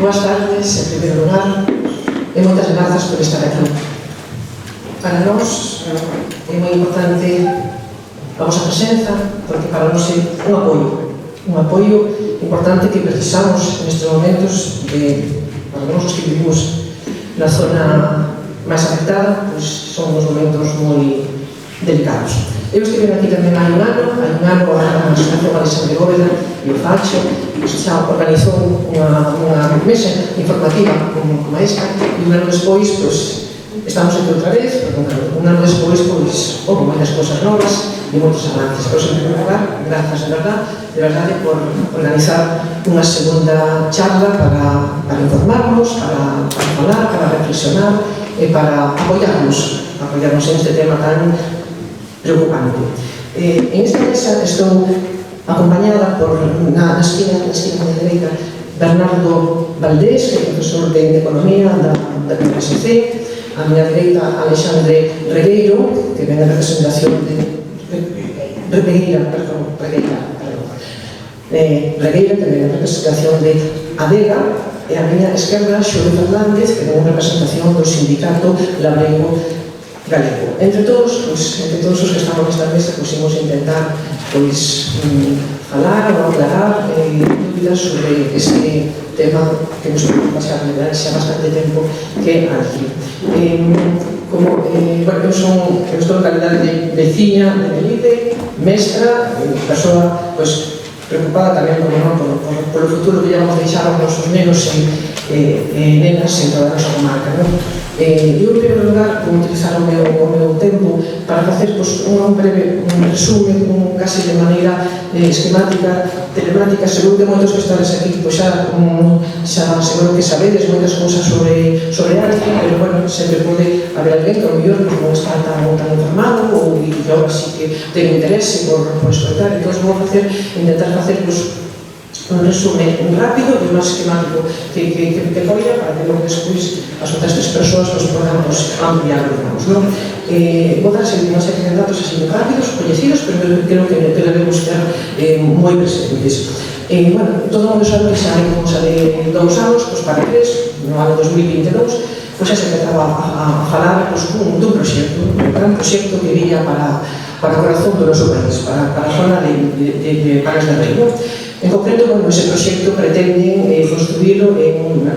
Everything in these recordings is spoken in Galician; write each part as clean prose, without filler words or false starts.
Boas tardes, en primeiro lugar, e moitas grazas por estar aquí. Para nós é moi importante a vosa presenza, porque para nós é un apoio importante que precisamos nestes momentos para nós que vivimos na zona máis afectada, pois son uns momentos moi delicados. Eu estive aquí tamén hai un ano a Asociación Alexandre Bóveda e o Facho, xa organizou unha mesa informativa como esta, e un ano despois, pois, estamos aquí outra vez, un ano despois, pois, houve moitas cosas novas e moitos avances. Pois, en primeiro lugar, grazas de verdade, por organizar unha segunda charla para informarnos, para falar, para reflexionar e para apoiarnos en este tema tan preocupante. En esta mesa estou acompañada por, na esquina da dereita, Bernardo Valdés, que é profesor de Economía da PSC, a miña dereita, Alexandre Regueiro, que ven a representación de Regueira, que ven a representación de ADEGA, e a miña esquerda, Xulio Fernández, que ven a representación do Sindicato Labrego Galego. Entre todos os que estamos nesta mesa, imos intentar falar ou aclarar dúbidas sobre este tema que nos preocupa xa bastante tempo, que é a alquil. Eu estou en calidade de veciña de Melide, mestra, persoa preocupada tamén polo futuro que íamos deixar aos nosos nenos e nenas en toda a nosa comarca. Eu, en primeiro lugar, vou utilizar o meu tempo para facer un breve resume, casi de maneira esquemática, telemática. Seguro que moitos que estades aquí xa seguro que sabedes moitas cousas sobre arte, pero, bueno, sempre pode haber alguén que ao mellor non está tan informado ou que agora sí que ten interese por escoitar. Entón, vou intentar facer un resume rápido e un esquemático que folla para que logo despois as outras tres persoas podamos ampliar, digamos, non? Vou dar unha serie de datos así rápidos, coñecidos, pero creo que debemos ter moi presentes. Todo o mundo sabe que xa hai cousa de 2 anos, para 3, no ano 2022, xa se empezaba a falar dun proxecto, un gran proxecto que viría para o corazón do noso país, para a zona de Palas de Rei. En concreto, ese proxecto pretende construílo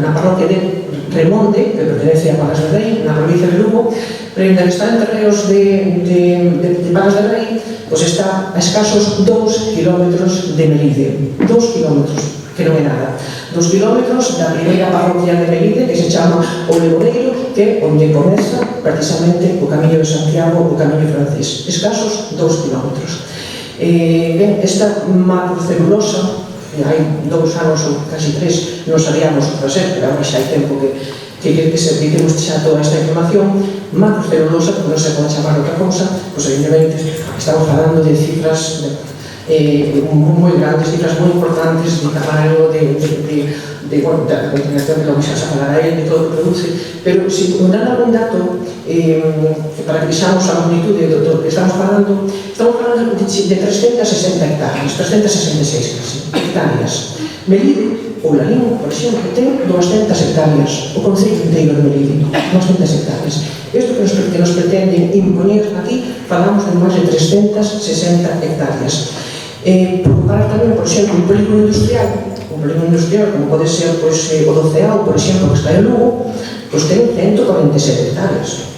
na parroquia de Remonte, que pertenece a Palas de Rei, na provincia de Lugo, pero ainda que está en terreos de Palas de Rei, está a escasos 2 kilómetros de Melide. 2 kilómetros, que non é nada. 2 kilómetros da primeira parroquia de Melide, que se chama O Legoneiro, que é onde comeza precisamente o Camiño de Santiago, o Camiño francés. Escasos 2 kilómetros. Esta macrocelulosa, que hai 2 anos ou casi 3 non sabíamos o que ser, pero agora xa hai tempo que temos xa toda esta información. Macrocelulosa, que non se pode chamar outra cousa, evidentemente estamos falando de cifras moi grandes, cifras moi importantes de tamaño, de continuación de lo que xa se falará aí, de todo o que produce, pero se non dan algún dato para que vexamos a magnitude do que estamos falando de 360 hectáreas, 366 hectáreas. Melide, ou Lalín, por exemplo, ten 200 hectáreas, o concello inteiro de Melide, 200 hectáreas. Isto que nos pretenden impoñer aquí, falamos de máis de 360 hectáreas. Preocupar tamén, por exemplo, un polígono industrial, como pode ser o do CEAO, por exemplo, que está en Lugo, ten 147 hectáreas,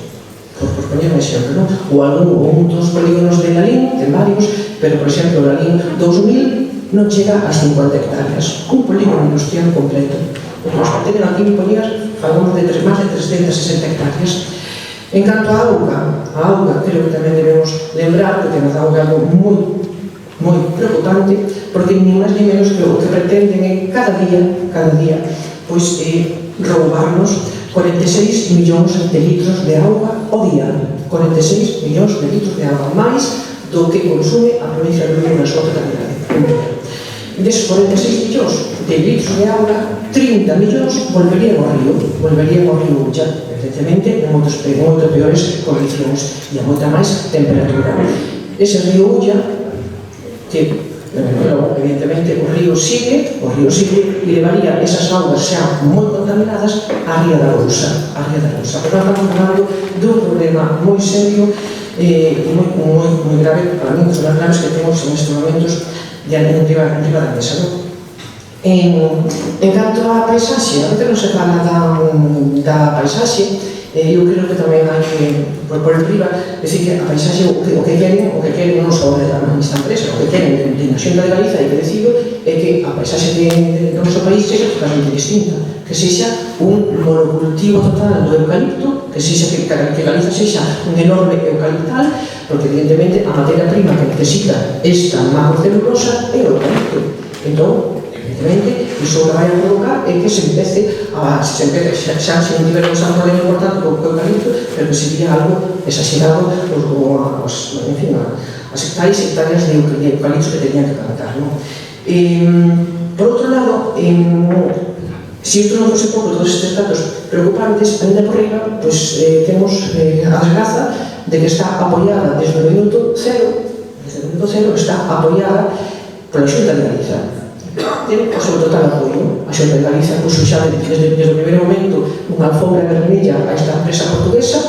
por poñer un exemplo, ou algún dos polígonos de Lalín, ten varios, pero, por exemplo, Lalín 2000 non chega ás 50 hectáreas, un polígono industrial completo. O que nos pretenden aquí impoñer, falamos de máis de 360 hectáreas. En canto á auga, creo que tamén debemos lembrar que temos auga algo moi preocupante, porque ni máis ni menos que o que pretenden é cada día roubarnos 46 millóns de litros de auga ao día. 46 millóns de litros de auga, máis do que consume a provincia de Lugo na súa totalidade. Deses 46 millóns de litros de auga, 30 millóns volverían ao río Ulla, evidentemente en moito peores condicións e a moita máis temperatura. Ese río Ulla, que Logo, evidentemente, o río sigue e levaría esas augas xa moi contaminadas á ría da Lousa. Por tanto, estamos falando dun problema moi serio e moi grave, para mí, dos máis graves que temos en estes momentos enriba da mesa. En canto á paisaxe, a veces non se fala da paisaxe, eu creo que tamén hai que, por enriba, decir que a paisaxe, o que queren non só esta empresa, o que queren na Xunta de Galiza, hai que decirlo, é que a paisaxe do noso país sexa totalmente distinta, que sexa un monocultivo total do eucalipto, que Galiza sexa un enorme eucaliptal, porque evidentemente a materia prima que necesita esta macrocelulosa é o eucalipto. Entón, evidentemente, iso que vai a provocar é que se empece xa se non tiver un problema importante co eucalipto, pero que sería algo exagerado as hectáreas de eucalipto que tenían que plantar. Por outro lado, se isto non fose pouco, todos estes datos preocupantes, ainda por riba, temos a desgraza de que está apoiada desde o minuto cero, está apoiada pola Xunta de Galiza. Ten o seu total apoio. A Xunta de Galiza puxo xa desde o primeiro momento unha alfombra vermella a esta empresa portuguesa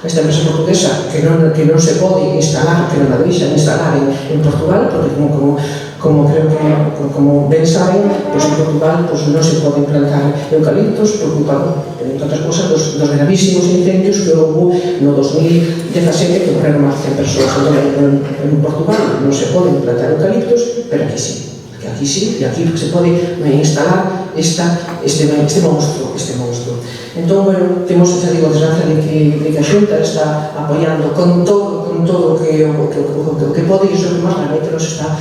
que non se pode instalar, que non a deixan instalar en Portugal, porque como ben saben, en Portugal non se poden plantar eucaliptos por culpa, entre outras cosas, dos gravísimos incendios que houve no 2017 que morreron máis de 100 persoas. En Portugal non se poden plantar eucaliptos, pero aquí sí. Aquí sí, e aquí se pode instalar este monstruo. Entón, bueno, temos, xa digo, a desgracia de que a Xunta está apoiando con todo o que pode, e iso que máis realmente nos está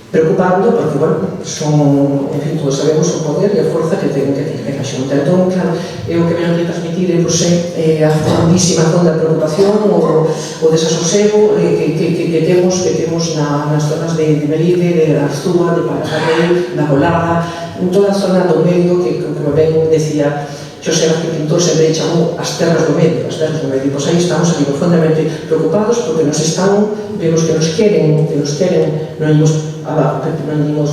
preocupando, porque, bueno, son, en fin, todos sabemos o poder e a forza que ten a Xunta. Entón, claro, o que me quero transmitir é a grandísima fonda de preocupación, o desasosego que temos nas zonas de Melide, de Arzúa, de Paracarrel, da Colada, en toda a zona do medio que, como ben decía Xosé Vázquez Pintor, sempre chamou as terras do medio. Pois aí estamos aquí profundamente preocupados porque vemos que nos queren, non imos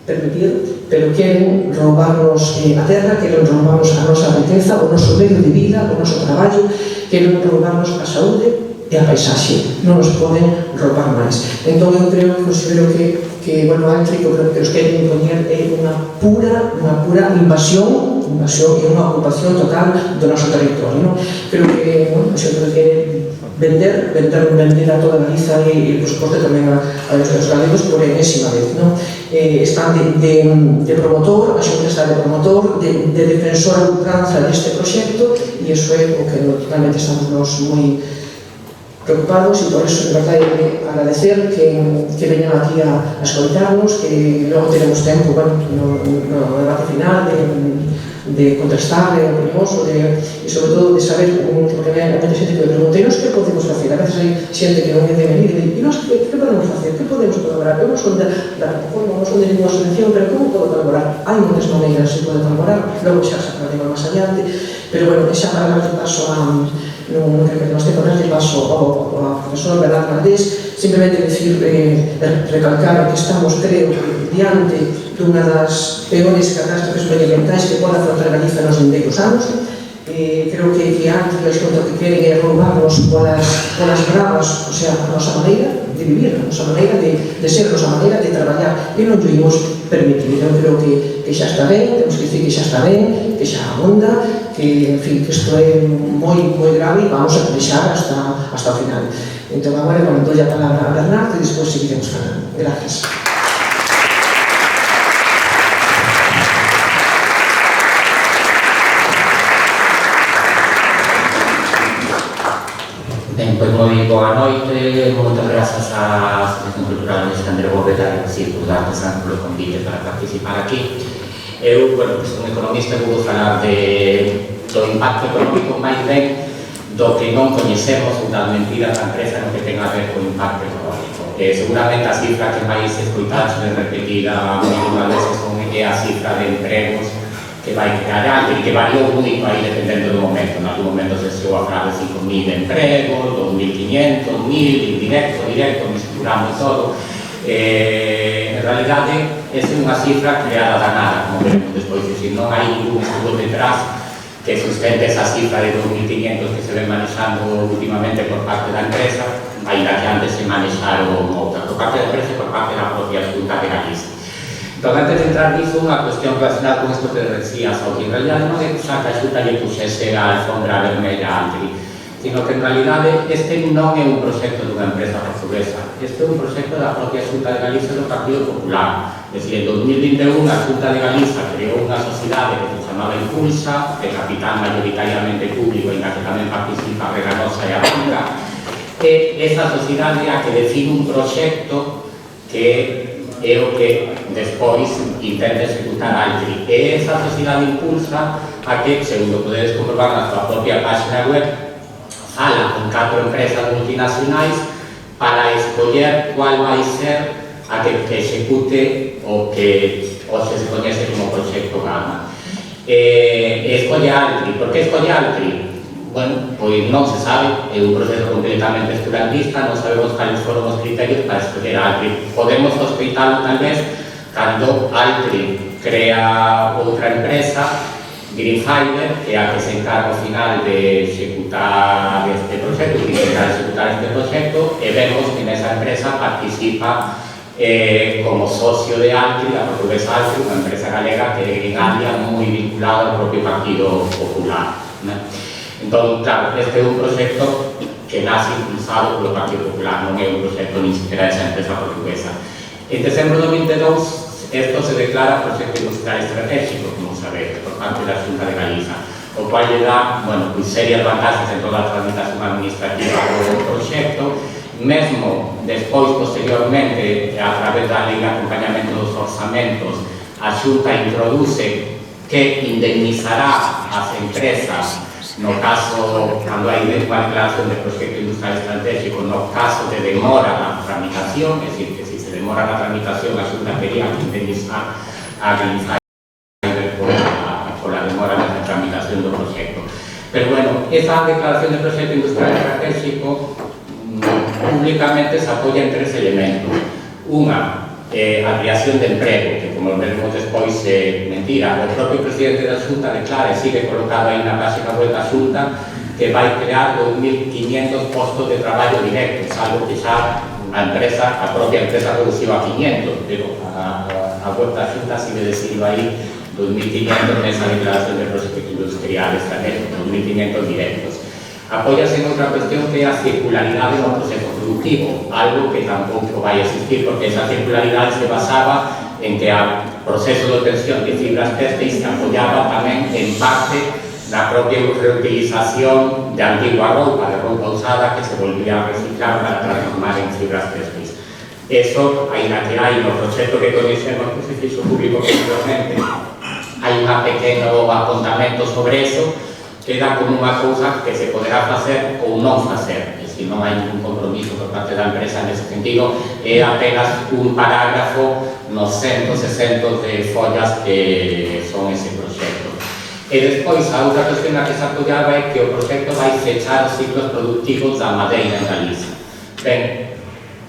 permitir, pero queren roubarnos a terra, queren roubarnos a nosa riqueza, o noso medio de vida, o noso traballo, queren roubarnos a saúde e a paisaxe. Non nos poden roubar máis. Entón, eu considero que Eléctrico creo que os queren impoñer unha pura invasión e unha ocupación total do noso territorio. Creo que a xente quere vender a toda Galiza e, por suposto, tamén a os galegos por enésima vez. Están de promotor, a xente está de promotor, de defensor a ultranza deste proxecto, e iso é o que realmente estamos moi preocupados, e por iso, de verdade, agradecer que veñan aquí a escoitarnos, que logo teremos tempo no debate final de contrastar opinións e, sobre todo, de saber, porque hai moita xente que me pregunta, e nos que podemos facer? A veces hai xente que non é de venir e di, e nos que podemos facer? Que podemos colaborar? Eu non son da plataforma, non son de ninguna asociación, pero como podo colaborar? Hai moitas maneiras de poder colaborar, logo xa se aclaremos máis adiante, pero, bueno, xa para dar paso non creo que nos te poner de paso ao profesor Bernat Valdés, simplemente recalcar que estamos, creo, diante dunha das peores catástrofes medioambientais que pode afrontar Galiza nos vindeiros anos. Creo que antes a Xunta que queren é roubarnos polas bravas, o sea, a nosa maneira de vivir, a nosa maneira de ser, a nosa maneira de traballar, e non lle imos permitir. Eu creo que xa está ben, temos que dicir que xa está ben, que xa abunda, que, en fin, que isto é moi grave e vamos a pelexar hasta o final. Entón, agora, dou a palabra a Bernat e despois seguiremos falando. Gracias. Ben, pois moi boa noite, moitas grazas á Asociación Cultural de Alexandre Bóveda e ao Círculo de Artesanos polo convite para participar aquí. Eu, son economista e vou falar do impacto económico máis ben do que non coñecemos ou das mentiras da empresa no que ten a ver co impacto económico. Seguramente a cifra que máis escoitados de repetida mínima veces é a cifra de empregos que vai crear alguén, que variou moito aí dependendo do momento. En algún momento se chegou a falar de 5.000 empregos, 2.500, 1.000, indirecto, directo, misturamos todo. En realidade, esa é unha cifra creada da nada, como veremos despois, se non hai ningún estudo detrás que sustente esa cifra de 2.500 que se ven manexando últimamente por parte da empresa, ainda que antes se manexaron outra, por parte da empresa e por parte da propia Xunta de Galicia. Entón, antes de entrar nisso, unha cuestión relacionada con isto que decías, ao que en realidad non é que a Xunta lle puxese a alfombra vermella a Altri, sino que en realidade este non é un proxecto dunha empresa portuguesa, este é un proxecto da propia Xunta de Galicia do Partido Popular. É dicir, en 2021 a Xunta de Galicia creou unha sociedade que se chamaba Impulsa, de capital mayoritariamente público, en la que tamén participa Reganosa e a Banca, e esa sociedade é a que define un proxecto que é o que despois intenta executar Altri. E esa sociedade impulsa a que, segundo podedes comprobar na súa propia página web, fala con 4 empresas multinacionais para escoller cual vai ser a que execute o que hoxe se coñece como proxecto Gama. Escolle Altri. Por que escolle Altri? Bueno, pois non se sabe, é un proceso completamente estudiantista, non sabemos cales foron os criterios para escoller Altri. Podemos sospeitarlo tal vez cando Altri crea outra empresa, Greenfinder, que é a que se encarga ao final de executar este proxecto, e vemos que nesa empresa participa como socio de Altri, a portuguesa Altri, unha empresa galega que é Greenlandia, moi vinculada ao propio Partido Popular. Entón, claro, este é un proxecto que nace impulsado polo Partido Popular, non é un proxecto ni siquiera desa empresa portuguesa. En dezembro do 22, isto se declara proxecto industrial estratégico, como sabedes, por parte da Xunta de Galicia, o cual lle dá, bueno, pues, serias vantaxes en toda a tramitación administrativa do proxecto. Mesmo despois, posteriormente, a través da lei de acompañamento dos orzamentos, a Xunta introduce que indemnizará as empresas no caso, cando hai unha declaración de proxecto industrial estratégico, no caso de demora na tramitación, é dicir, que se demora na tramitación, a Xunta tería que indemnizar a Greenfinder por a demora na tramitación do proxecto. Pero, bueno, esa declaración de proxecto industrial estratégico públicamente se apoia en 3 elementos. Unha, a creación de emprego, que como veremos despois é mentira. O propio presidente da Xunta declara e sigue colocado aí na página web da Xunta que vai crear 2.500 postos de traballo directos, algo que xa a propia empresa reduciu a 500, pero a web da Xunta sigue dicindo aí 2.500 nesa declaración de proxecto industrial estratégico, 2.500 directos. Apóyase en outra cuestión que é a circularidade no proceso productivo, algo que tampouco vai existir, porque esa circularidade se basaba en que o proceso de obtención de fibras téxteis se apoyaba tamén en parte na propia reutilización de antigua roupa, de roupa usada que se volvía a reciclar para transformar en fibras téxteis. Eso, ainda que hai no proxecto que coñecemos que se fixo público posteriormente, hai un pequeno apuntamento sobre eso, queda como unha cousa que se poderá facer ou non facer, e se non hai ningún compromiso por parte da empresa nese sentido, é apenas un parágrafo nos centos e centos de follas que son ese proxecto. E despois, a outra cuestión na que se apoiaba é que o proxecto vai fechar os ciclos productivos da madeira en Galicia. Ben,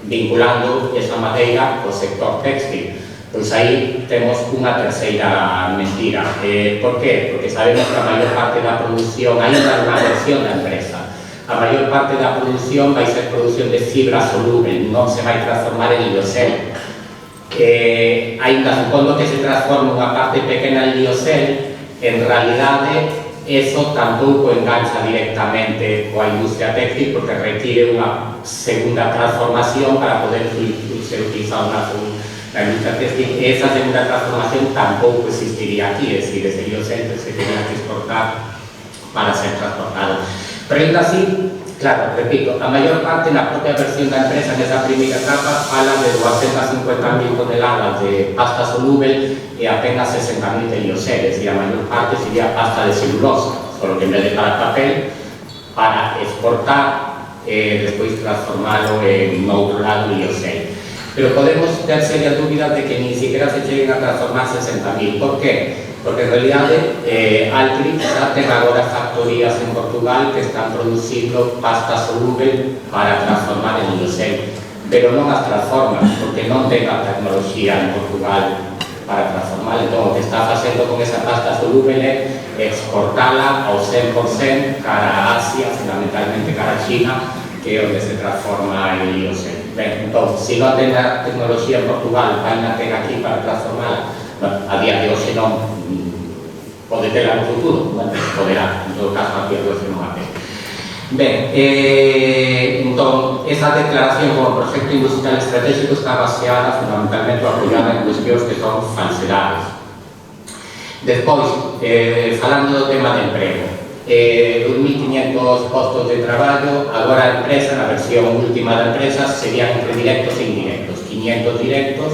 vinculando esa madeira ao sector textil. Pois aí temos unha terceira mentira. Por qué? Porque sabemos que a maior parte da produción, ainda unha versión da empresa, a maior parte da produción vai ser produción de fibra solúvel, non se vai transformar en liosel. Ainda supondo que se transforma unha parte pequena en liosel, en realidade, eso tampouco engancha directamente coa industria textil porque requiere unha segunda transformación para poder ser utilizado na industria textil. Esa segunda transformación tampouco existiría aquí, es decir, ese liosel se tenía que exportar para ser transportado. Pero ainda así, claro, repito, a maior parte na propia versión da empresa nesa primeira etapa fala de 250.000 toneladas de pasta solúvel e apenas 60.000 de liosel, es decir, a maior parte sería pasta de celulosa, solo que en vez de para papel, para exportar e despois transformarlo en outro lado liosel. Pero podemos ter serias dúbidas de que ni siquiera se cheguen a transformar 60.000. Por qué? Porque en realidade Altri xa ten agora factorías en Portugal que están producindo pasta solúvel para transformar en liosel. pero non as transforma, porque non ten a tecnoloxía en Portugal para transformar. Entón, o que está facendo con esa pasta solúvel é exportala ao 100% cara a Asia, fundamentalmente cara a China, que é onde se transforma o IOC. Ben, entón, se non ten a tecnoloxía en Portugal, vai na ter aquí para transformala, a día de hoxe non pode tela no futuro, poderá, en todo caso, aquí a doce non a ter. Ben, entón, esa declaración como proxecto industrial estratégico está baseada fundamentalmente apoiada en cuestións que son falsedades. Despois, falando do tema de emprego, 2.500 postos de traballo, agora a empresa, na versión última da empresa, serían entre directos e indirectos, 500 directos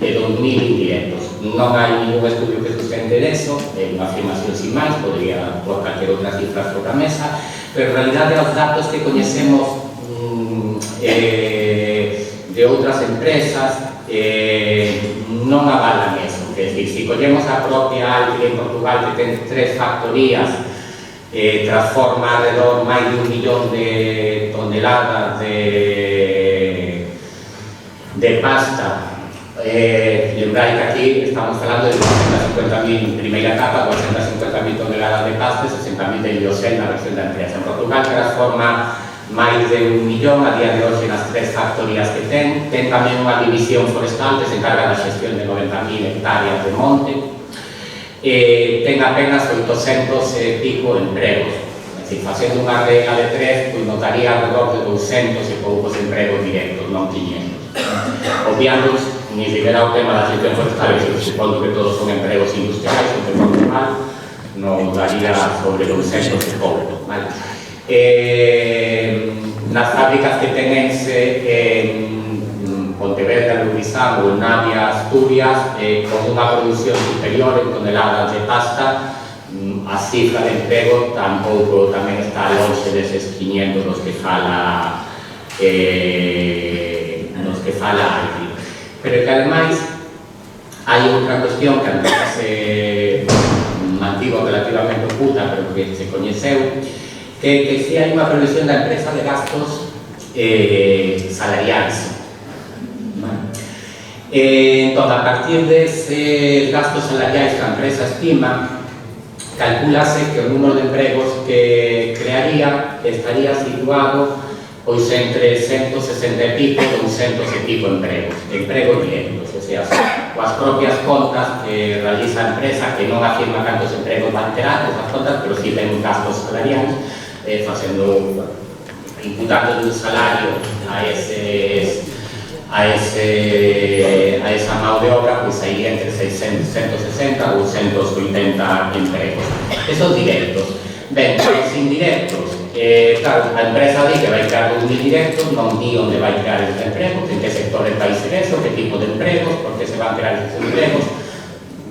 e 2.000 indirectos. Non hai ningún estudio que sustente deso, é unha afirmación sin máis, podría por calquer outra cifra sobre a mesa, pero en realidade os datos que coñecemos de outras empresas non avalan eso. É dicir, se collemos a propia Altri en Portugal, que ten 3 factorías, transforma alrededor máis de 1 millón de toneladas de pasta. Lembrai que aquí estamos falando de 250.000 primeira etapa, 250.000 toneladas de pasta e 60.000 de IOC na versión da empresa. En Portugal transforma máis de 1 millón a día de hoxe nas 3 factorías que ten. Ten tamén unha división forestal que se encarga da xestión de 90.000 hectáreas de monte. Ten apenas 800 e pico empregos. É dicir, facendo unha regla de 3, pois notaría alrededor de 200 e poucos empregos directos, non 500. Obviando, ni siquiera o tema da xestión forestal, que supondo que todos son empregos industriais, en Portugal, non daría sobre 200 e pouco. Nas fábricas que tenense en Pontevedra, Lubrizán ou en Navia, Asturias, con unha produción superior en toneladas de pasta, a cifra de emprego tampouco tamén está longe deses 500 dos que fala Altri. Pero que ademais hai outra cuestión que antes se mantivo relativamente oculta, pero que se coñeceu, que si hai unha previsión da empresa de gastos salariais. Entón, a partir deses gastos salariais que a empresa estima, calculase que o número de empregos que crearía estaría situado pois entre 160 e pico e 200 e pico empregos directos, ou sea, coas propias contas que realiza a empresa, que non afirma cantos empregos van ter esas contas, pero si ten gastos salariais, imputando un salario a esa mão de obra, pois aí entre 160 ou 180 empregos. Esos directos. Ben, os indirectos, claro, a empresa di que vai crear 2.000 directos, non di onde vai crear este emprego, en que sectores vai ser eso, que tipo de empregos, por que se van crear estes empregos,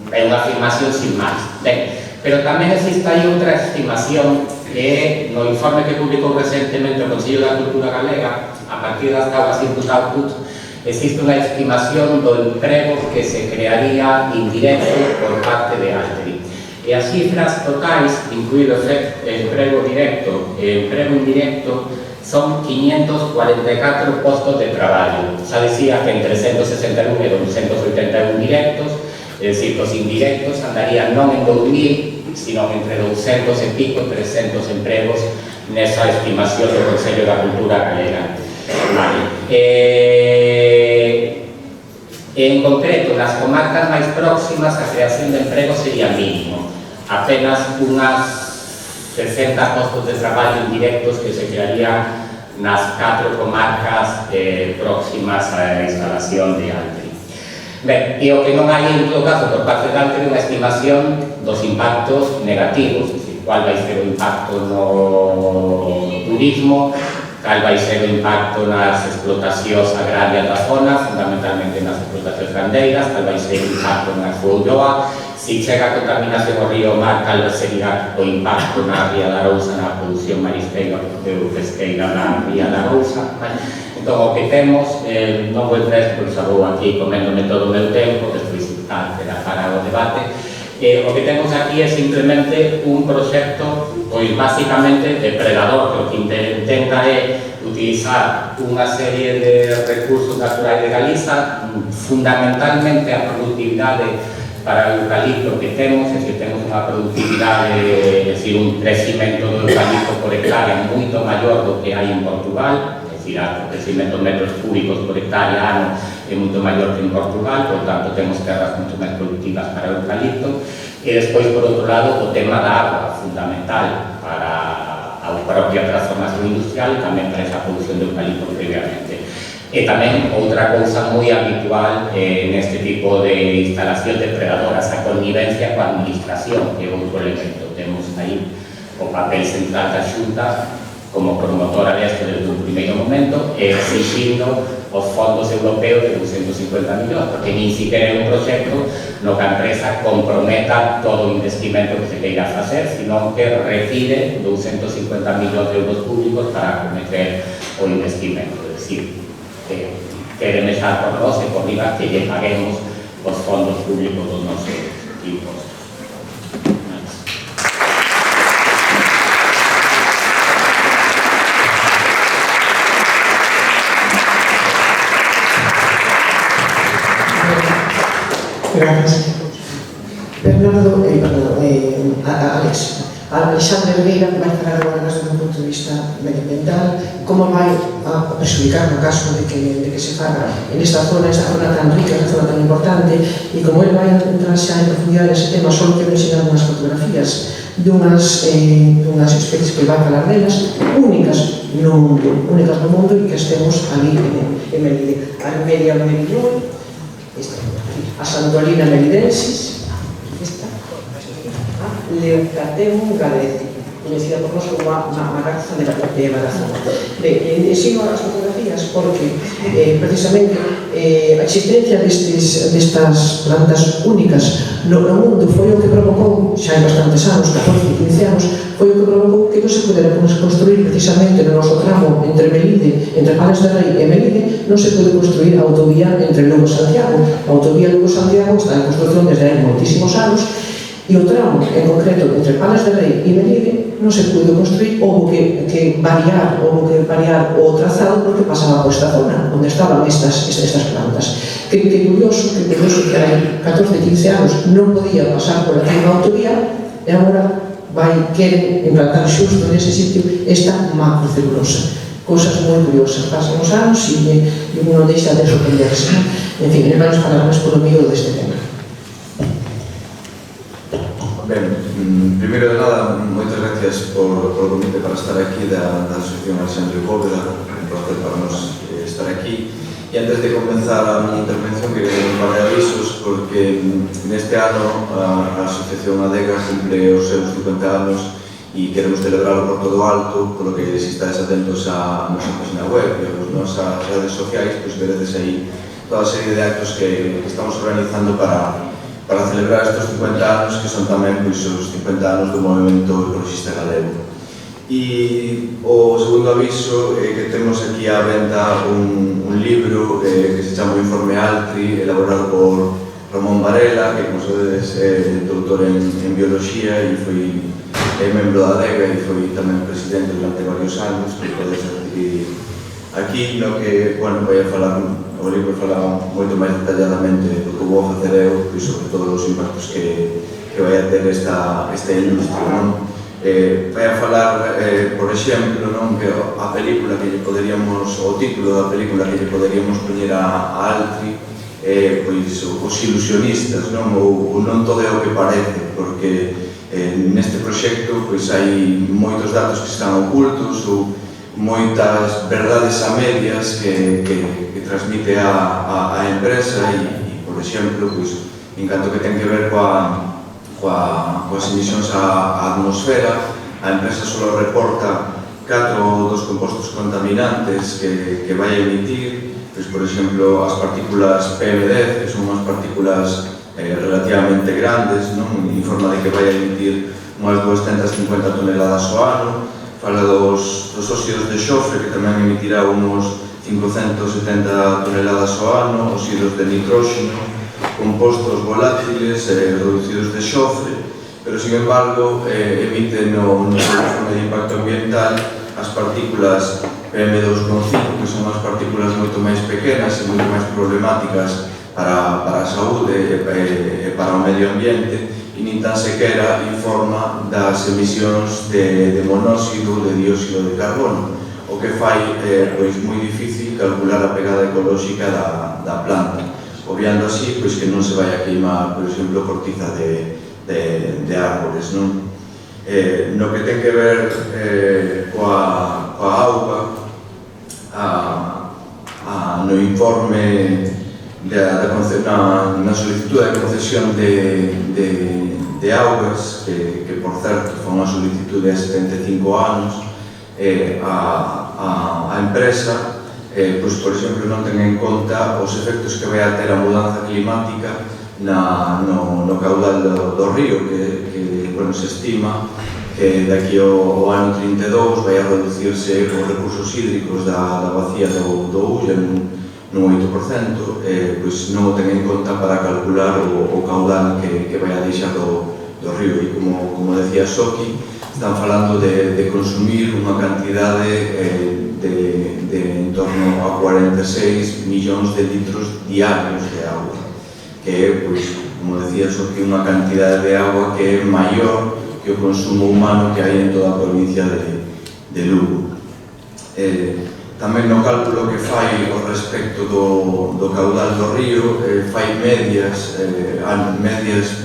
é unha afirmación sin máis. Ben, pero tamén existe aí outra estimación que no informe que publicou recentemente o Consello da Cultura Galega, a partir das tablas input output, existe unha estimación do emprego que se crearía indirecto por parte de Altri. E as cifras totais, incluído emprego directo e emprego indirecto, son 544 postos de traballo. Xa decía que entre 161 e 281 directos, é dicir, os indirectos andarían non en 2.000, sino entre 200 e pico, 300 empregos nesa estimación do Consello da Cultura Galega. En concreto, nas comarcas máis próximas, a creación de emprego sería mínimo. Apenas unhas 60 postos de traballo indirectos que se crearían nas 4 comarcas próximas á instalación de Altri. Ben, e o que non hai en todo caso por parte de Altri unha estimación dos impactos negativos, cual vai ser o impacto no turismo, cal vai ser o impacto nas explotacións agrarias da zona, fundamentalmente nas explotacións gandeiras, cal vai ser o impacto na súa ulloa, si chega a contaminación ao río mar, cal sería o impacto na ría da Arousa, na produción marisqueira ou pesqueira na ría da Arousa. Entón, o que temos, non vou entrar, porque xa vou aquí coméndome todo o meu tempo, despois será para o debate. O que temos aquí é simplemente un proxecto, pois basicamente depredador, que o que intenta é utilizar unha serie de recursos naturais de Galiza, fundamentalmente a productividade para o eucalipto que temos, é dicir, temos unha productividade, é dicir, un crecimento do eucalipto por hectárea moito maior do que hai en Portugal, é dicir, o crecimento de metros cúbicos por hectárea ano é moito maior que en Portugal, por tanto temos terras moito máis productivas para o eucalipto, e despois, por outro lado, o tema da agua, fundamental para a propia transformación industrial e tamén para esa produción de eucalipto previamente. E tamén outra cousa moi habitual neste tipo de instalación depredadoras, a connivencia coa administración, que é outro elemento. Temos aí o papel central da Xunta como promotora deste desde un primeiro momento, exigindo os fondos europeos de 250 millóns, porque nin siquiera é un proxecto no que a empresa comprometa todo o investimento que se queira facer, sino que retire 250 millóns de euros públicos para acometer o investimento. É dicir, quere mexar por nós e por riba que lle paguemos os fondos públicos dos nosos impostos. Gracias. Bernardo, Alex. Alexandre Oliveira vai falar agora desde un punto de vista medioambiental como vai a perxudicar no caso de que se faga en esta zona tan rica, esta zona tan importante, e como ele vai entrar xa en profundidade nese tema, só quero enseñar unhas fotografías dunhas especies que vai falar delas, únicas no mundo e que estemos ali en Melide. A Media meridional, a Santolina melidensis, Leucatemum galeti, conocida por nós como a raza de Barazona. Sigo as fotografías porque precisamente a existencia destas plantas únicas no mundo foi o que provocou, xa hai bastantes anos, 14, 15 anos, foi o que provocou que non se pudera construir precisamente no noso tramo entre Pales de Rei e Melide, non se pode construir a autovía entre Lugo e Santiago. A autovía Lugo-Santiago está en construcción desde hai moitísimos anos, e o tramo, en concreto, entre Pales de Rei e Melide non se pudo construir, houve que variar o trazado porque pasaba por esta zona onde estaban estas plantas. Que curioso que hai 14-15 anos non podía pasar por aquí na autovía e agora queren implantar xusto nese sitio esta macrocelulosa. Cousas moi curiosas, pasan os anos e non deixa de sorprenderse. En fin, vamos falar máis polo mío deste tema. Ben, primeiro de nada, moitas gracias por o convite para estar aquí da Asociación Alexandre Bóveda, un placer para nos estar aquí. E antes de comenzar a miña intervención, quería dar un par de avisos, porque neste ano a Asociación ADEGA cumple os seus 50 anos e queremos celebrarlo por todo alto, polo que se estáis atentos a nosa página web e as nosas redes sociais, pois veredes aí toda a serie de actos que estamos organizando para celebrar estes 50 anos, que son tamén os 50 anos do movimento ecologista galego. E o segundo aviso é que temos aquí á venta un libro que se chama o Informe Altri, elaborado por Ramón Varela, que, como sabedes, é doutor en biología e foi membro da ADEGA e foi tamén presidente durante varios anos, que podes adquirir aquí, no que, bueno, vai a falar, o libro fala moito máis detalladamente do que vou facer eu e sobre todos os impactos que vai a ter esta industria, non? Vai a falar, por exemplo, non, que a película que lle poderíamos, o título da película que lle poderíamos poñer a Altri, pois os ilusionistas, non? Ou non todo é o que parece, porque neste proxecto pois hai moitos datos que están ocultos ou moitas verdades a medias que transmite a empresa e, por exemplo, pois, en canto que ten que ver coas emisións á atmosfera, a empresa só reporta 4 dos compostos contaminantes que vai a emitir, pois, por exemplo, as partículas PM10, que son unhas partículas relativamente grandes, non? Informa de que vai a emitir unhas 250 toneladas ao ano, fala dos óxidos de xofre, que tamén emitirá unos 570 toneladas ao ano, óxidos de nitróxeno, compostos volátiles reducidos de xofre, pero, sin embargo, emite no informe de impacto ambiental as partículas PM2,5, que son as partículas moito máis pequenas e moito máis problemáticas para a saúde e para o medio ambiente, e nin tan sequera informa das emisións de monóxido de dióxido de carbono, o que fai moi difícil calcular a pegada ecolóxica da planta, obviando así que non se vai a queimar, por exemplo, cortiza de árboles, non? No que ten que ver coa auga, no informe na solicitud de concesión de augas, que por certo foi unha solicitud de 75 anos, a empresa, por exemplo, non ten en conta os efectos que vai a ter a mudanza climática no caudal do río, que se estima que daqui ao ano 32 vai a reducirse os recursos hídricos da bacía do Ulla nun 8%, pois non o ten en conta para calcular o caudal que vai a deixar do río. E como decía Soki, están falando de consumir unha cantidade de en torno a 46 millóns de litros diarios de agua, que é, como decía Soki, unha cantidade de agua que é maior que o consumo humano que hai en toda a provincia de Lugo. Tamén no cálculo que fai ao respecto do caudal do río, fai medias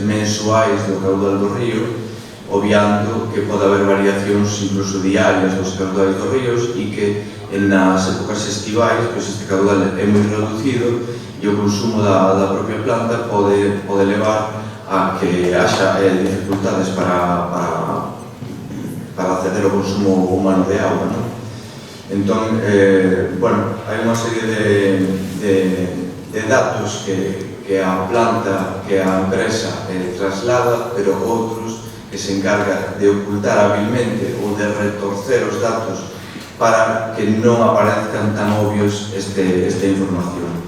mensuais do caudal do río, obviando que pode haber variacións incluso diarias dos caudais dos ríos e que nas épocas estivais este caudal é moi reducido e o consumo da propia planta pode levar a que haxa dificultades para acceder ao consumo humano de auga, non? Entón, hai unha serie de datos que a planta, que a empresa traslada, pero outros que se encarga de ocultar hábilmente ou de retorcer os datos para que non aparezcan tan obvios esta información.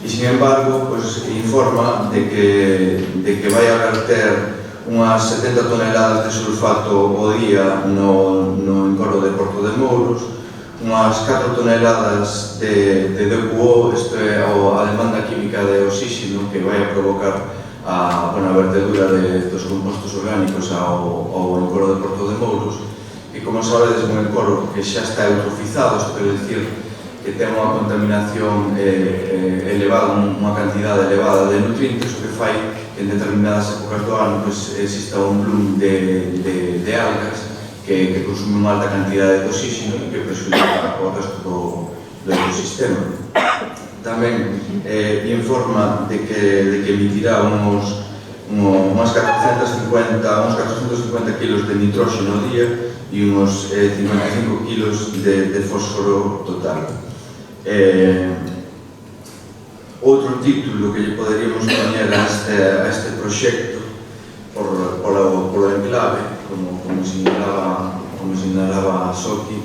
E, sin embargo, informa de que vai a verter unhas 70 toneladas de sulfato ao día no encorro de Porto de Mouros, unhas 4 toneladas de DQO, isto é a demanda química de oxígeno que vai a provocar a vertedura dos compostos orgánicos ao encorro de Porto de Mouros, e como sabedes, un encorro que xa está eutrofizado, isto quer dicir que ten unha contaminación elevada, unha cantidade elevada de nutrientes, o que fai que en determinadas épocas do ano exista un bloom de algas que consume unha alta cantidade de oxígeno e que perxudica o resto do ecosistema. Tamén informa de que emitirá uns 450 kilos de nitróxeno ao día e uns 55 kilos de fósforo total. Outro título que lle poderíamos poñer a este proxecto polo enclave, como sinalaba Soki,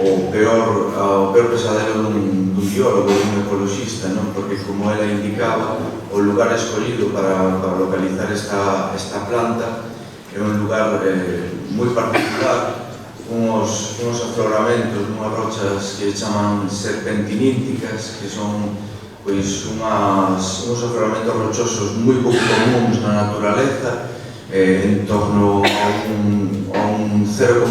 o peor pesadelo dun biólogo, dun ecologista, porque, como ela indicaba, o lugar escollido para localizar esta planta é un lugar moi particular, uns afloramentos, unhas rochas que chaman serpentiníticas, que son uns afloramentos rochosos moi pouco comuns na naturaleza, en torno a un 0,2%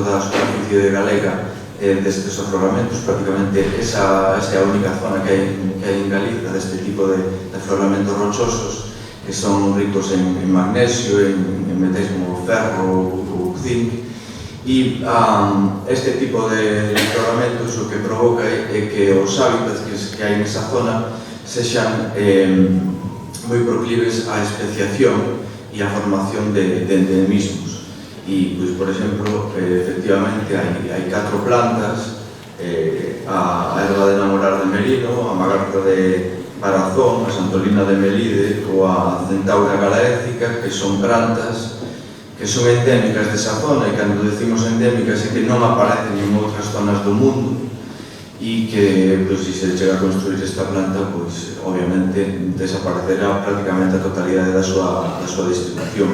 da superficie de Galega destes afloramentos. Prácticamente esa é a única zona que hai en Galiza deste tipo de afloramentos rochosos, que son ricos en magnesio, en metais como ferro ou zinc. E este tipo de afloramentos o que provoca é que os hábitats que hai nesa zona sexan moi proclives á especiación e a formación de endemismos. E, por exemplo, efectivamente, hai 4 plantas, a erva de enamorar de Merino, a magarta de Barazón, a Santolina de Melide ou a Centaura galaécica, que son plantas que son endémicas desa zona, e cando decimos endémicas é que non aparecen en outras zonas do mundo, e que, se se chega a construir esta planta, obviamente desaparecerá prácticamente a totalidade da súa distribución.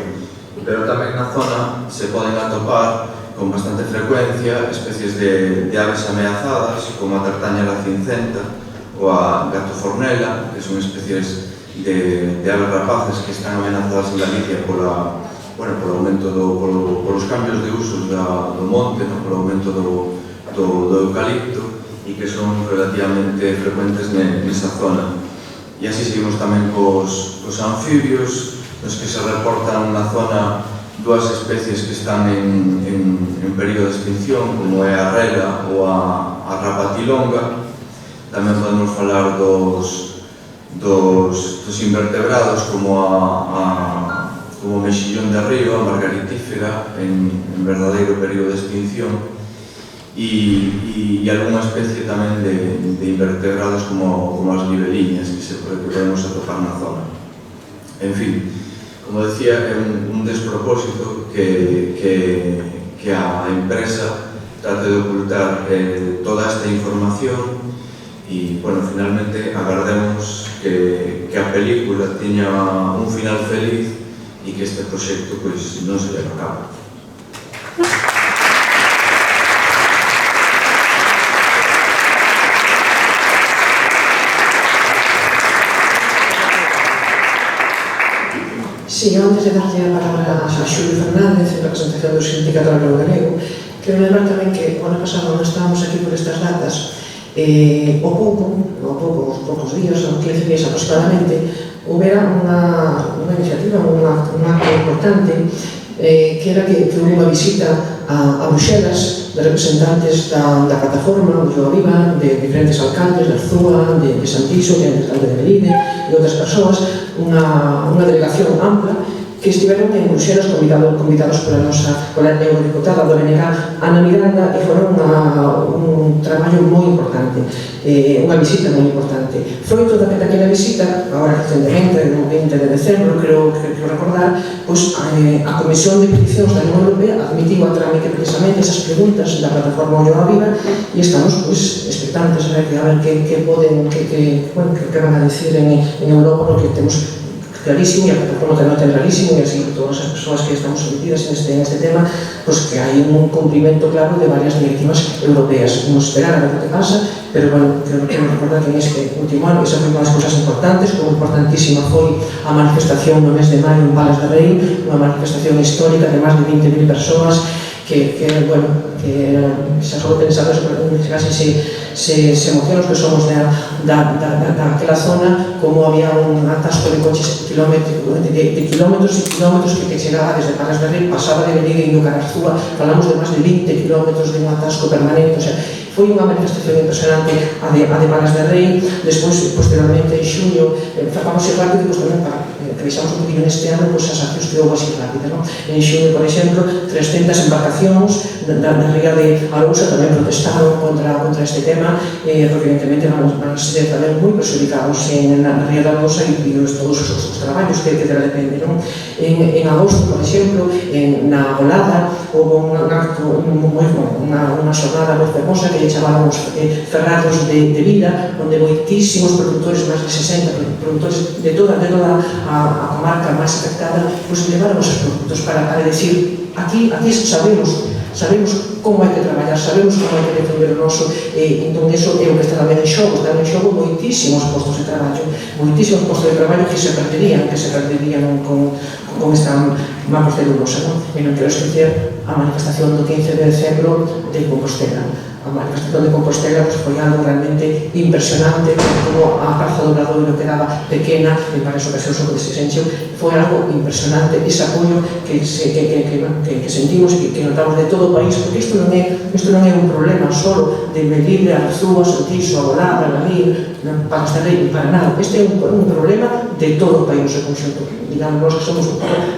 Pero tamén na zona se poden atopar con bastante frecuencia especies de aves ameazadas, como a tartaña la cincenta ou a gato fornela, que son especies de aves rapaces que están amenazadas en Galicia polo aumento polos cambios de usos do monte, polo aumento do eucalipto, e que son relativamente frecuentes nesa zona. E así seguimos tamén cos anfibios, nos que se reportan na zona dúas especies que están en período de extinción, como é a rela ou a rapatilonga. Tamén podemos falar dos invertebrados, como o mexillón de río, a margaritífera, en verdadeiro período de extinción, e algunha especie tamén de invertebrados como as libeliñas que podemos atopar na zona. En fin, como decía, é un despropósito que a empresa trate de ocultar toda esta información e, finalmente agardemos que a película teña un final feliz e que este proxecto non se leva a cabo. Sí, antes de darlle a palabra a Xulio Fernández en representación do Sindicato Agrario Galego, quero lembrar tamén que o ano pasado, onde estábamos aquí por estas datas, os poucos días, 15 días aproximadamente, houbera unha iniciativa, un acto importante, que era que houve unha visita a Bruxelas de representantes da plataforma, do Joa Viva, de diferentes alcaldes, de Arzúa, de Santiso, que é o alcalde de Melide, e outras persoas, unha delegación ampla que estiveron en Bruxelas convidados pola eurodiputada do BNG, Ana Miranda, e foron un traballo moi importante, unha visita moi importante. Froito daquela visita, agora recentemente, no 20 de decembro, creo recordar, a Comisión de Peticións da Unión Europea admitiu a trámite precisamente esas preguntas da plataforma Joa Viva e estamos expectantes a ver que van a decir en Europa, porque temos clarísimo, e a plataforma tamén ten clarísimo, e así todas as persoas que estamos sometidas en este tema, que hai un cumprimento claro de varias directivas europeas. Vamos esperar a ver o que pasa, pero quero recordar que en este último ano esa foi unha das cousas importantes, como importantísima foi a manifestación no mes de maio en Palas de Rei, unha manifestación histórica de máis de 20.000 persoas que xa só pensar eso, casi se emocionan os que somos daquela zona, como había un atasco de coches de kilómetros e kilómetros que chegaba desde Palas de Rei, pasaba de Melide e indo cara a Arzúa, falamos de máis de 20 kilómetros de un atasco permanente, o sea, foi unha manifestación impresionante a de Palas de Rei. Despois, posteriormente, en xuño, vamos ir rápido, tamén para que vexamos un poquinho neste ano, as accións que houve así rápidas, en xuño, por exemplo, 300 embarcacións da ría de Arousa tamén protestaron contra este tema, porque evidentemente van a ser tamén moi perjudicados na ría de Arousa e todos os traballos que dela dependen. En agosto, por exemplo, na Volada, houve un acto, unha xornada moi fermosa que lle chamábamos Ferrados de Vida, onde moitísimos produtores, máis de 60 produtores de toda a comarca máis afectada, levaron os produtos para decir, aquí sabemos como hai que traballar, sabemos como hai que defender o noso, entón iso é o que está tamén en xogo, están en xogo moitísimos postos de traballo que se perderían con esta macro celulosa, e non quero esquecer a manifestación do 15 de decembro de Compostela. A manifestación de Compostela foi algo realmente impresionante, como a Praza do Obradoiro quedaba pequena, en varias ocasións o que se sentiu, foi algo impresionante, ese apoio que sentimos e que notamos de todo o país, porque isto non é un problema só de Melide, Arzúa, Santiso, a Volada, Lamir, Palas de Rei, para nada. Este é un problema de todo o país no seu conxunto. Digamos, nós que somos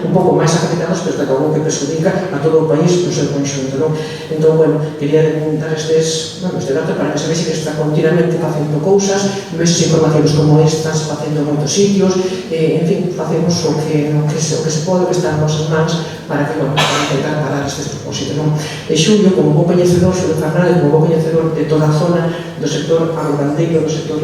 un pouco máis afectados, pero que algo que perjudica a todo o país no seu conxunto. Entón, quería dar este dato para que se vexe que está continuamente facendo cousas, vexe informacións como estas facendo en moitos sitios, en fin, facemos o que se pode, o que está en nosas mans para que, bueno, intentar parar estes propósitos, non? E Xulio, como bo coñecedor, Xulio Fernández, como bo coñecedor de toda a zona do sector agrogandeiro, do sector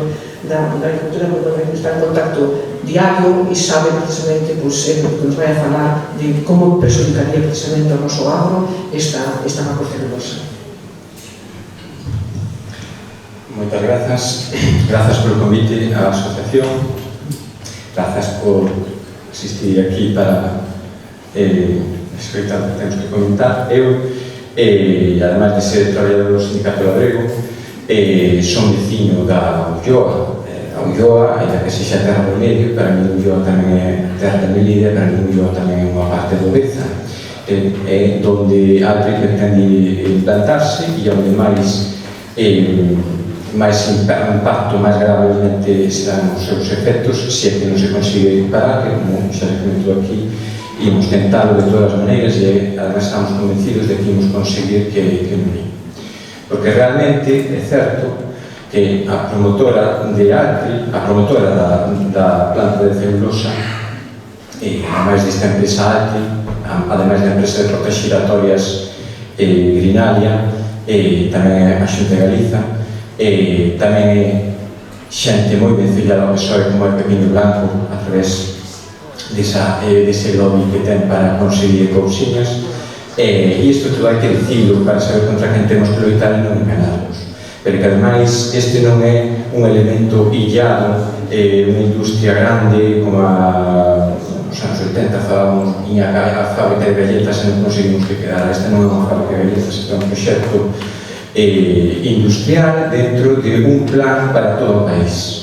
da agricultura, está en contacto diario e sabe precisamente que nos vai a falar de como perxudicaría precisamente ao noso agro esta macrocelulosa. Moitas grazas polo convite á asociación, grazas por asistir aquí para escoitar o que temos que comentar. Eu, ademais de ser traballador do Sindicato Labrego, son veciño da Ulloa. A Ulloa, ainda que sexa terra do medio, para mí Ulloa tamén é terra de Melide, para mí Ulloa tamén é unha parte do Beza, é onde Altri pretende implantarse e onde máis impacto máis gravemente serán os seus efectos se é que non se consigue parar, que como xa se comentou aquí, imos tentalo de todas as maneiras e además estamos convencidos de que imos conseguir que non é. Porque realmente é certo que a promotora de Altri, a promotora da planta de celulosa, ademais desta empresa Altri, ademais da empresa de rotas giratorias Grinalia, tamén a Xunta de Galiza, tamén é xente moi vencellada ao PSOE como é Pepiño Blanco a través dese lobby que ten para conseguir cousiñas, e isto todo hai que dicilo para saber contra quen temos que loitar e non enganarnos, pero que ademais este non é un elemento illado, unha industria grande como nos anos 80 falábamos a fábrica de galletas e non conseguimos que quedara. Esta non é unha fábrica de galletas, este é un proxecto industrial dentro de un plan para todo o país.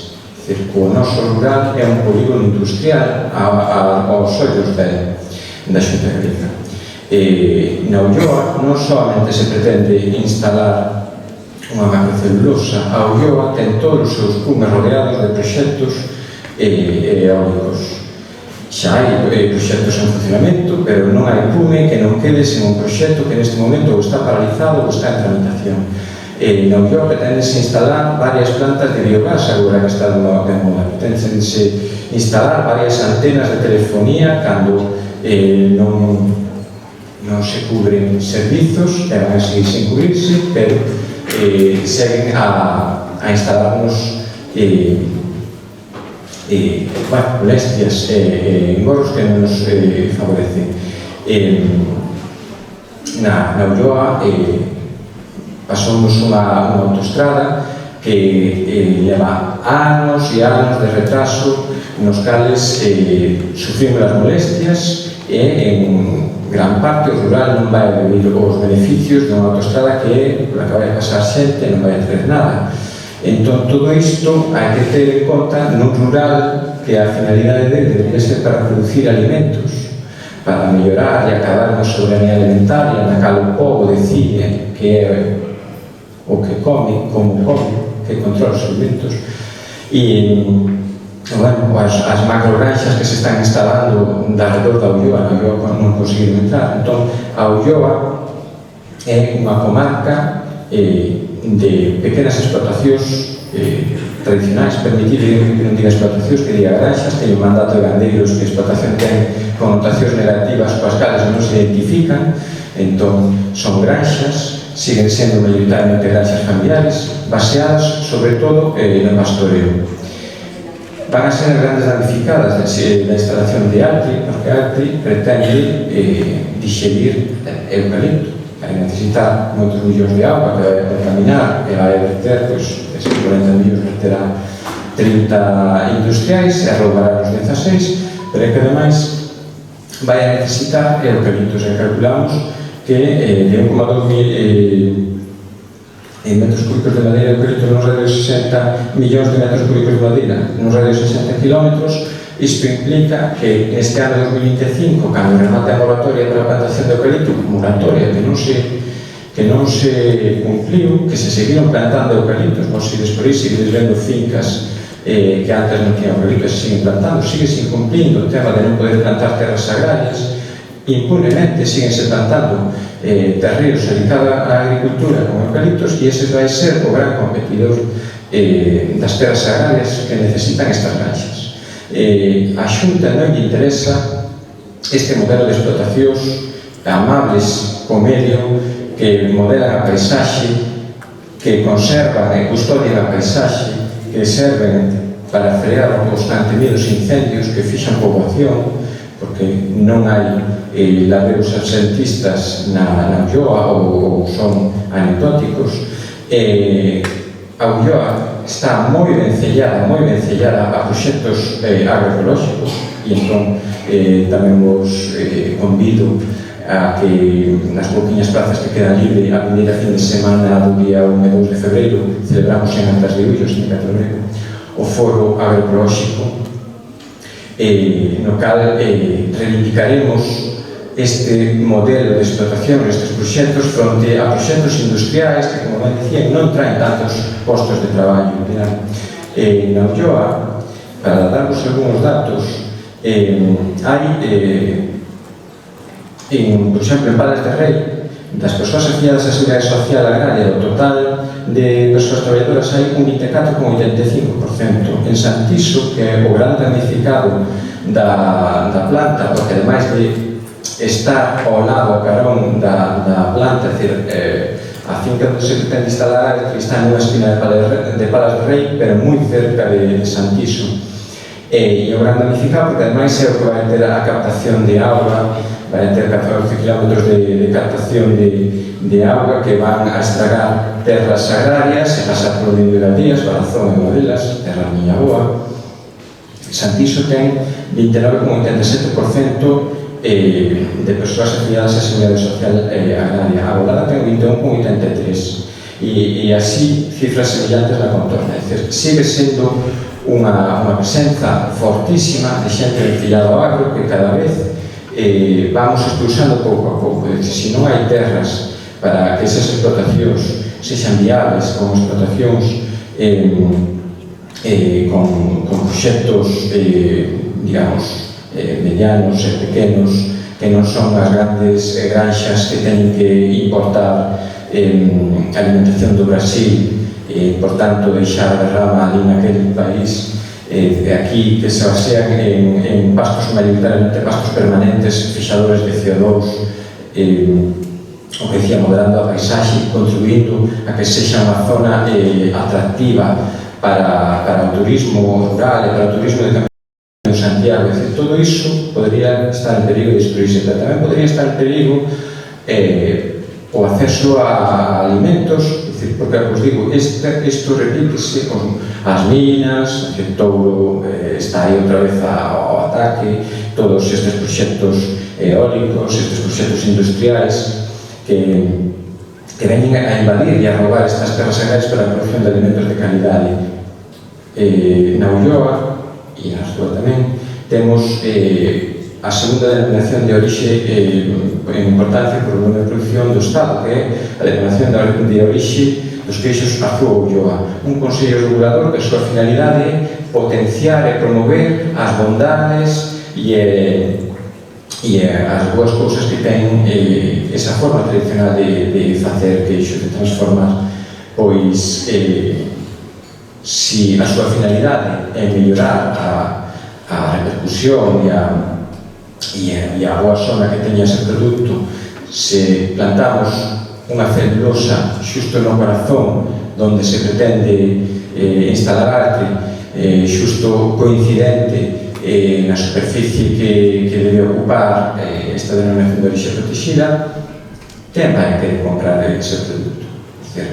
É dicir, o noso rural é un polígono industrial aos ollos da Xunta de Galiza. Na Ulloa non solamente se pretende instalar unha macrocelulosa, a Ulloa ten todos os seus cumes rodeados de proxectos eólicos. Xa hai proxectos en funcionamento, pero non hai cume que non quede sen un proxecto que neste momento ou está paralizado ou está en tramitación. Na Ulloa pretendese instalar varias plantas de biogás, agora que está de moda. Pretendese instalar varias antenas de telefonía cando non se cubren servizos, e van a seguir sin cubrirse, pero seguen a instalarnos molestias engorros que non nos favorecen. Na Ulloa pasamos unha autoestrada que leva anos e anos de retraso nos cales sufrimos as molestias e en gran parte o rural non vai a vivir os beneficios dunha autoestrada que pola que vai a pasar xente non vai a ter nada. Entón, todo isto hai que ter en conta no rural que a finalidade dele debería ser para producir alimentos, para mellorar e acabar na soberanía alimentaria, na cal o povo decide que é o que come, como come, que controla os alimentos. E, bueno, as macrogranxas que se están instalando alrededor da Ulloa, a Ulloa non conseguiron entrar. Entón, a Ulloa é unha comarca de pequenas explotacións tradicionais, permitido que non diga explotacións, que diga granxas, teño un mandato de gandeiros que a explotación ten connotacións negativas coas cales non se identifican, entón son granxas, siguen sendo maioritariamente granxas familiares, baseadas sobre todo no pastoreo. Van a ser grandes damnificadas da instalación de Altri, porque Altri pretende dixerir eucalipto, vai necesitar moitos millóns de auga que vai a contaminar, que vai a verter, pois, esses 40 millóns verterá 30 industriais e roubará os 16, pero é que ademais vai a necesitar eucaliptos, e calculamos que de 1,2 metros cúbicos de madeira de eucalipto nos radios 60 millóns de metros cúbicos de madeira nos radios 60 kilómetros. Isto implica que neste ano 2025, cando remate a moratoria para a plantación de eucalipto, moratoria que non se cumpliu, que se seguiron plantando eucaliptos, vos seguides por aí, seguides vendo fincas que antes non tiñan eucalipto, se siguen plantando, sigue sin cumplindo o tema de non poder plantar terras agrarias, impunemente siguen se plantando terreos dedicados á agricultura con eucaliptos, e ese vai ser o gran competidor das terras agrarias que necesitan estas granxas. A Xunta non lle interesa este modelo de explotacións amables co medio, que modelan a paisaxe, que conservan e custodian a paisaxe, que serven para frear o constante medo dos incendios, que fixan poboación, porque non hai laderos absentistas na Ulloa ou son anecdóticos. A Ulloa está moi vencellada a proxectos agroecolóxicos, e entón tamén vos convido a que nas pouquiñas plazas que quedan libre a primeira fin de semana do día 1 e 2 de febreiro celebramos en Antas de Ullos, en Catorrego, o foro agroecolóxico, no cal reivindicaremos este modelo de explotación, estes proxectos, fronte a proxectos industriais que, como ben dicían, non traen tantos postos de traballo. Na Ulloa, para darvos algúns datos, hai, por exemplo, en Palas de Rei, das persoas afiliadas á Seguridade Social Agraria, do total de persoas traballadoras hai un 24,85%. En Santiso, que é o gran damnificado da planta, porque ademais de estar ao lado, ao carón da planta, é dicir, a finca onde se pretende instalar está nunha esquina de Palas de Rei, pero moi cerca de Santiso. E o gran damnificado, porque ademais é o que vai ter a captación de auga, vai ter 14 km de captación de auga que van a estragar terras agrarias e pasar por medio de aldeas. Barazón é unha delas, terra miña boa. Santiso ten 29,87% de persoas afiliadas á Seguridade Social Agraria. A Bolada ten 21,83%. E así cifras semellantes na contorna. É dicir, sigue sendo unha presenza fortísima de xente afiliada ao agro que cada vez vamos expulsando pouco a pouco. É dicir, se non hai terras para que esas explotacións sexan viables, con explotacións con proxectos, digamos, medianos e pequenos, que non son as grandes granxas que teñen que importar alimentación do Brasil, por tanto, deixar a derrama ali naquele país, aquí que se basean en pastos mayoritariamente pastos permanentes, fixadores de CO2, o que decía, moderando a paisaxe, contribuindo a que sexa unha zona atractiva para o turismo rural e para o turismo de Camino de Santiago. É dicir, todo iso podría estar en perigo de destruirse, pero tamén podría estar en perigo o acceso a alimentos. Porque, vos digo, isto repítese con as minas, que todo está aí outra vez ao ataque, todos estes proxectos eólicos, estes proxectos industriais que veñen a invadir e a roubar estas terras agrarias para a produción de alimentos de calidade. Na Ulloa, e na Súa tamén, temos a segunda denominación de orixe en importancia por volumen de producción do Estado, que é a denominación de orixe dos queixos Azúa Ulloa, un consello regulador que a súa finalidade é potenciar e promover as bondades e as boas cousas que ten esa forma tradicional de facer queixo, de transformar. Pois, se a súa finalidade é mellorar a repercusión e a boa zona que teña ese produto, se plantamos unha celulosa xusto no corazón onde se pretende instalar arte, xusto coincidente na superficie que debe ocupar esta denominación de orixe protegida, quen vai querer comprar ese produto?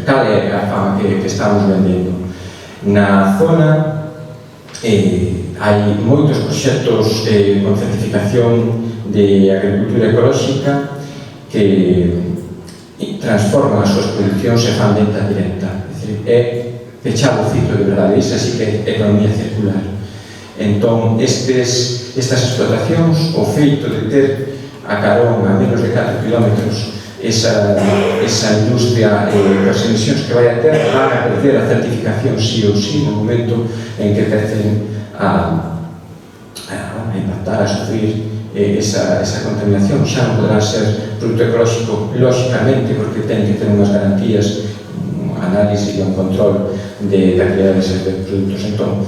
Cal é a fama que estamos vendendo? Na zona hai moitos proxectos con certificación de agricultura ecolóxica que transforman as súas producións e fan venta directa. É pechado o ciclo de verdade, iso así que é economía circular. Entón, estas explotacións, o feito de ter a carón a menos de 4 kilómetros esa industria e as emisións que vai a ter van a perder a certificación sí ou sí no momento en que empecen a impactar, a sufrir esa contaminación. Xa non podrá ser produto ecolóxico lóxicamente porque ten que ter unhas garantías, un análise e un control da calidad deses produtos. Entón,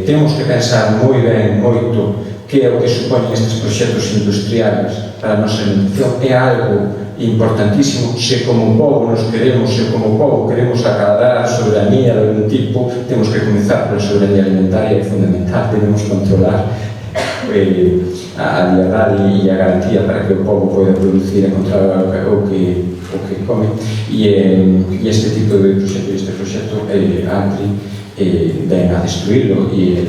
temos que pensar moi ben, moito, que é o que supoñen estes proxectos industriales para a nosa alimentación, é algo importantísimo. Se como povo nos queremos, se como povo queremos acadar a soberanía de algún tipo, temos que comenzar por a soberanía alimentaria, é fundamental. Debemos controlar a liberdade e a garantía para que o povo poida producir e controlar o que come, e este tipo de proxecto, este proxecto ANTRI ven a destruirlo, e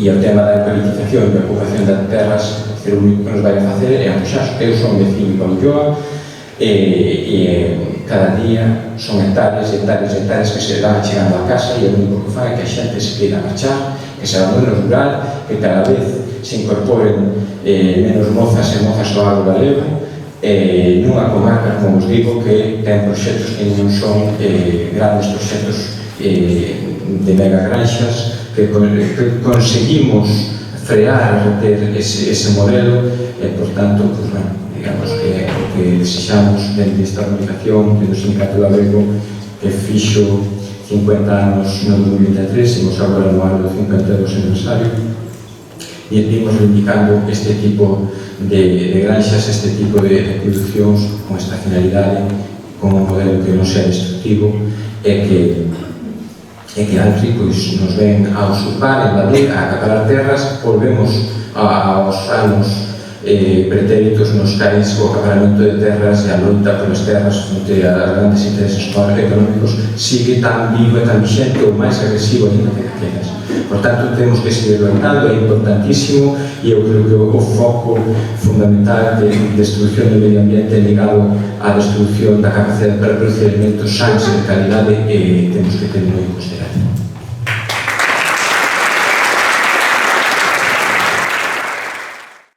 o tema da politización e da ocupación das terras, o único que nos vai a facer é apuxar. Eu son vecino de Ulloa, e cada día son hectáreas e hectáreas e hectáreas que se van chegando a casa, e o único que fan é que a xente se queira marchar, que se abandone o rural, que cada vez se incorporen menos mozas e mozas ao agro galego, nunha comarca, como os digo, que ten proxectos que non son grandes proxectos de mega granxas, que conseguimos frear, reter ese modelo, e, por tanto, pues, bueno, digamos que o que desexamos dentro desta organización, dentro do Sindicato Labrego, que fixo 50 anos no 2023, imos agora no ano do 52 aniversario, e vimos reivindicando este tipo de granxas, este tipo de producións con esta finalidade, con un modelo que non sea destructivo, e que ANTRI nos ven a usurpar, invadir, a acaparar terras. Volvemos aos anos pretéritos nos cais o acaparamento de terras e a loita polas terras fronte a grandes intereses económicos sigue tan vivo e tan vixente ou máis agresivo ainda que aquelas. Por tanto, temos que seguir loitando, é importantísimo, e eu creo que o foco fundamental de destrucción do medio ambiente ligado á destrucción da capacidade para producir alimentos sanos e de calidade temos que ter moi en consideración.